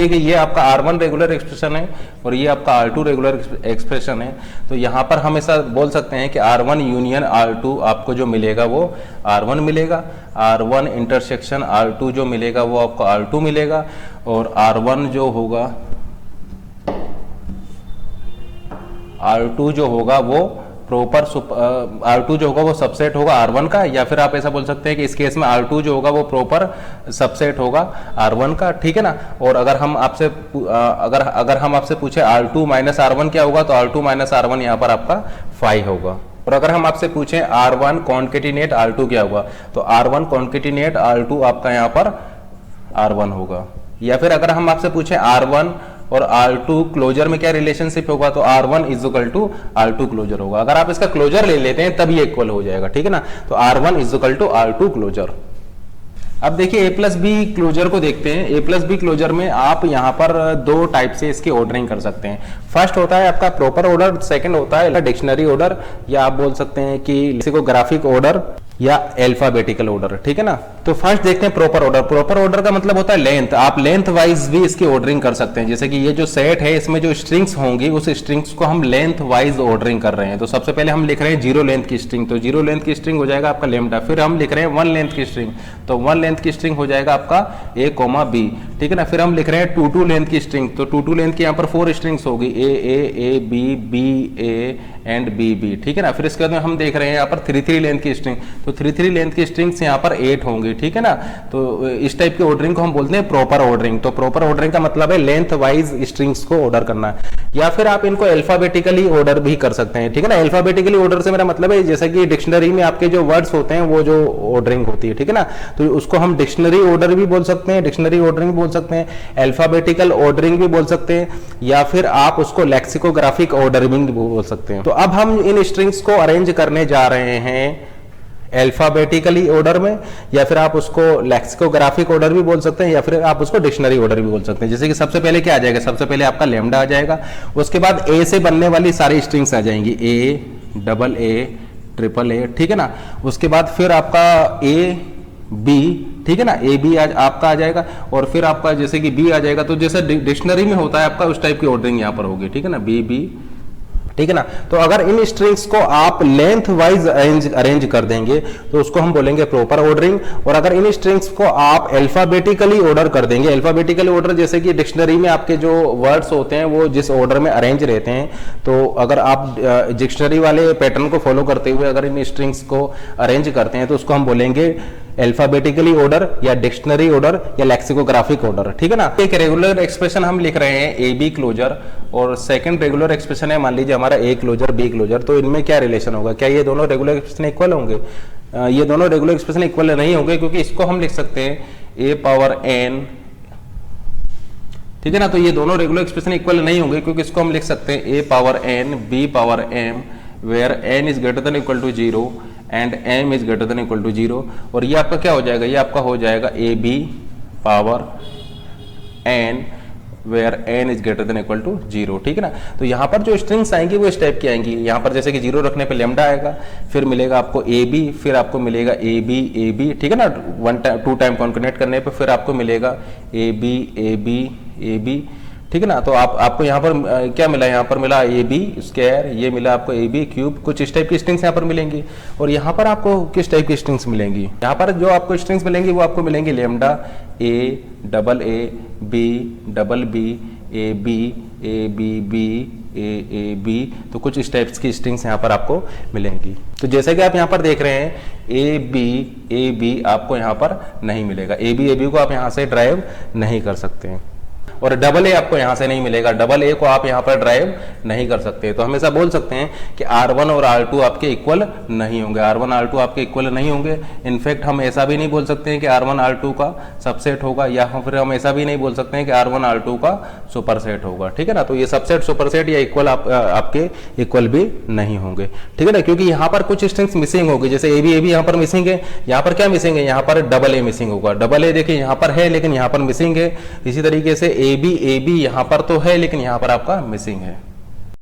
ठीक है, ये आपका R1 रेगुलर एक्सप्रेशन है और ये आपका R2 रेगुलर एक्सप्रेशन है। तो यहाँ पर हम ऐसा बोल सकते हैं कि R1 यूनियन R2 आपको जो मिलेगा वो R1 मिलेगा, R1 इंटरसेक्शन R2 जो मिलेगा वो आपको R2 मिलेगा, और R1 जो होगा R2 जो होगा वो प्रॉपर R2 जो होगा वो सबसेट होगा R1 का, या फिर आप ऐसा बोल सकते हैं कि इस केस में R2 जो होगा वो प्रॉपर सबसेट होगा R1 का, ठीक है ना। और अगर हम आपसे अगर हम आपसे पूछे R2 माइनस R1 क्या होगा, तो R2 माइनस R1 यहाँ पर आपका 5 होगा। और अगर हम आपसे पूछें R1 कॉन्केटिनेट R2 क्या होगा, तो R1 कॉन्केटिनेट R2 आपका यहाँ पर R1 होगा। या फिर अगर हम आपसे पूछें R1 और R2 क्लोजर में क्या रिलेशनशिप होगा, तो R1 is equal to R2 closure होगा। अगर आप इसका क्लोजर ले लेते हैं तब ये इक्वल हो जाएगा, ठीक है ना। तो R1 is equal to R2 closure. अब देखिए A प्लस बी क्लोजर को देखते हैं। A प्लस बी क्लोजर में आप यहाँ पर दो टाइप से इसकी ऑर्डरिंग कर सकते हैं। फर्स्ट होता है आपका प्रॉपर ऑर्डर, सेकंड होता है डिक्शनरी ऑर्डर, या आप बोल सकते हैं कि लेक्सिकोग्राफिक ऑर्डर या अल्फाबेटिकल ऑर्डर, ठीक है ना। तो फर्स्ट देखते हैं प्रॉपर ऑर्डर। प्रॉपर ऑर्डर का मतलब होता है लेंथ। आप लेंथ वाइज भी इसकी ऑर्डरिंग कर सकते हैं। जैसे कि ये जो सेट है इसमें जो स्ट्रिंग्स होंगी उस स्ट्रिंग्स को हम लेंथ वाइज ऑर्डरिंग कर रहे हैं। तो सबसे पहले हम लिख रहे हैं 0 लेंथ की स्ट्रिंग, तो 0 लेंथ की स्ट्रिंग हो जाएगा आपका लेमडा। फिर हम लिख रहे हैं 1 लेंथ की स्ट्रिंग, तो 1 लेंथ की स्ट्रिंग हो जाएगा आपका A, B, ठीक है ना। फिर हम लिख रहे हैं 2 लेंथ की स्ट्रिंग, तो 2 लेंथ की यहाँ पर 4 स्ट्रिंग्स होगी, A, B, B, A and B, ठीक है ना। फिर इसके बाद में हम देख रहे हैं यहाँ पर 3 लेंथ की स्ट्रिंग, तो 3 लेंथ की स्ट्रिंग्स यहाँ पर 8 होंगी, ठीक है ना। तो इस टाइप की ऑर्डरिंग को हम बोलते हैं प्रॉपर ऑर्डरिंग। तो प्रॉपर ऑर्डरिंग का मतलब है लेंथ वाइज स्ट्रिंग्स को ऑर्डर करना है। या फिर आप इनको अल्फाबेटिकली ऑर्डर भी कर सकते हैं, ठीक है ना। अल्फाबेटिकली ऑर्डर से मेरा मतलब है जैसे कि डिक्शनरी में आपके जो वर्ड्स होते हैं वो जो ऑर्डरिंग होती है, ठीक है ना। तो उसको हम डिक्शनरी ऑर्डर भी बोल सकते हैं, डिक्शनरी ऑर्डरिंग भी बोल सकते हैं, अल्फाबेटिकल ऑर्डरिंग भी बोल सकते हैं, या फिर आप उसको लेक्सिकोग्राफिक ऑर्डरिंग भी बोल सकते हैं। तो अब हम इन स्ट्रिंग्स को अरेंज करने जा रहे हैं अल्फाबेटिकली ऑर्डर में, या फिर आप उसको लेक्सिकोग्राफिक ऑर्डर भी बोल सकते हैं, या फिर आप उसको डिक्शनरी ऑर्डर भी बोल सकते हैं। जैसे कि सबसे पहले क्या आ जाएगा, सबसे पहले आपका लेमडा आ जाएगा, उसके बाद ए से बनने वाली सारी स्ट्रिंग्स आ जाएंगी, A, double A, triple A, ठीक है ना। उसके बाद फिर आपका A, B, ठीक है ना, A, B आपका आ जाएगा, और फिर आपका जैसे कि B आ जाएगा। तो जैसे डिक्शनरी में होता है आपका उस टाइप की ऑर्डरिंग यहाँ पर होगी, ठीक है ना, B, ठीक है ना। तो अगर इन स्ट्रिंग्स को आप लेंथ वाइज अरेंज कर देंगे तो उसको हम बोलेंगे प्रॉपर ऑर्डरिंग। और अगर इन स्ट्रिंग्स को आप अल्फाबेटिकली ऑर्डर कर देंगे, अल्फाबेटिकली ऑर्डर जैसे कि डिक्शनरी में आपके जो वर्ड्स होते हैं वो जिस ऑर्डर में अरेंज रहते हैं, तो अगर आप डिक्शनरी वाले पैटर्न को फॉलो करते हुए अगर इन स्ट्रिंग्स को अरेंज करते हैं तो उसको हम बोलेंगे अल्फाबेटिकली ऑर्डर या डिक्शनरी ऑर्डर या लेक्सिकोग्राफिक ऑर्डर, ठीक है ना। एक रेगुलर एक्सप्रेशन हम लिख रहे हैं A, B क्लोजर, और सेकंड रेगुलर एक्सप्रेशन है मान लीजिए हमारा A क्लोजर, B क्लोजर। तो इनमें क्या रिलेशन होगा, क्या ये दोनों रेगुलर एक्सप्रेशन इक्वल होंगे? ये दोनों रेगुलर एक्सप्रेशन इक्वल नहीं होंगे, क्योंकि इसको हम लिख सकते हैं A पावर n, ठीक है ना। तो ये दोनों रेगुलर एक्सप्रेशन इक्वल नहीं होंगे, क्योंकि इसको हम लिख सकते हैं A power n, B power m, where n is greater than equal to 0 and m is greater than equal to 0। और ये आपका क्या हो जाएगा, ये आपका हो जाएगा AB power n where n is greater than equal to 0, ठीक है ना। तो यहाँ पर जो स्ट्रिंग्स आएंगी वो इस टाइप की आएंगी। यहाँ पर जैसे कि 0 रखने पे लेमडा आएगा, फिर मिलेगा आपको AB, फिर आपको मिलेगा AB, ठीक है ना। 2 टाइम कॉन्केटेनेट करने पे फिर आपको मिलेगा AB, ठीक है ना। तो आपको यहाँ पर क्या मिला, यहाँ पर मिला AB स्क्वायर, ये मिला आपको AB क्यूब, कुछ इस टाइप की स्ट्रिंग्स यहाँ पर मिलेंगी। और यहाँ पर आपको किस टाइप की स्ट्रिंग्स मिलेंगी, यहाँ पर जो आपको स्ट्रिंग्स मिलेंगी वो आपको मिलेंगी lambda A, double A, B, double B, A, B, तो कुछ इस टाइप्स की स्ट्रिंग्स यहाँ पर आपको मिलेंगी। तो जैसे कि आप यहाँ पर देख रहे हैं A, B आपको यहाँ पर नहीं मिलेगा, AB को आप यहाँ से ड्राइव नहीं कर सकते हैं, और डबल A आपको यहां से नहीं मिलेगा, डबल A को आप यहां पर ड्राइव नहीं कर सकते। तो हमेशा बोल सकते हैं कि R1 और R2 आपके इक्वल नहीं होंगे, R1 R2 आपके इक्वल नहीं होंगे। इनफैक्ट हम ऐसा भी नहीं बोल सकते हैं कि R1 R2 का सबसेट होगा, या फिर हम ऐसा भी नहीं बोल सकते हैं कि R1 R2 का सुपरसेट होगा, ठीक है ना। तो ये सबसेट, सुपरसेट या इक्वल आपके इक्वल भी नहीं होंगे, ठीक है ना, क्योंकि यहाँ पर कुछ स्ट्रिंग्स मिसिंग होगी। जैसे AB यहाँ पर मिसिंग है, यहाँ पर क्या मिसिंग है, यहाँ पर डबल A मिसिंग होगा। डबल A देखिए यहाँ पर है लेकिन यहाँ पर मिसिंग है। इसी तरीके से AB यहाँ पर तो है लेकिन यहाँ पर आपका मिसिंग है।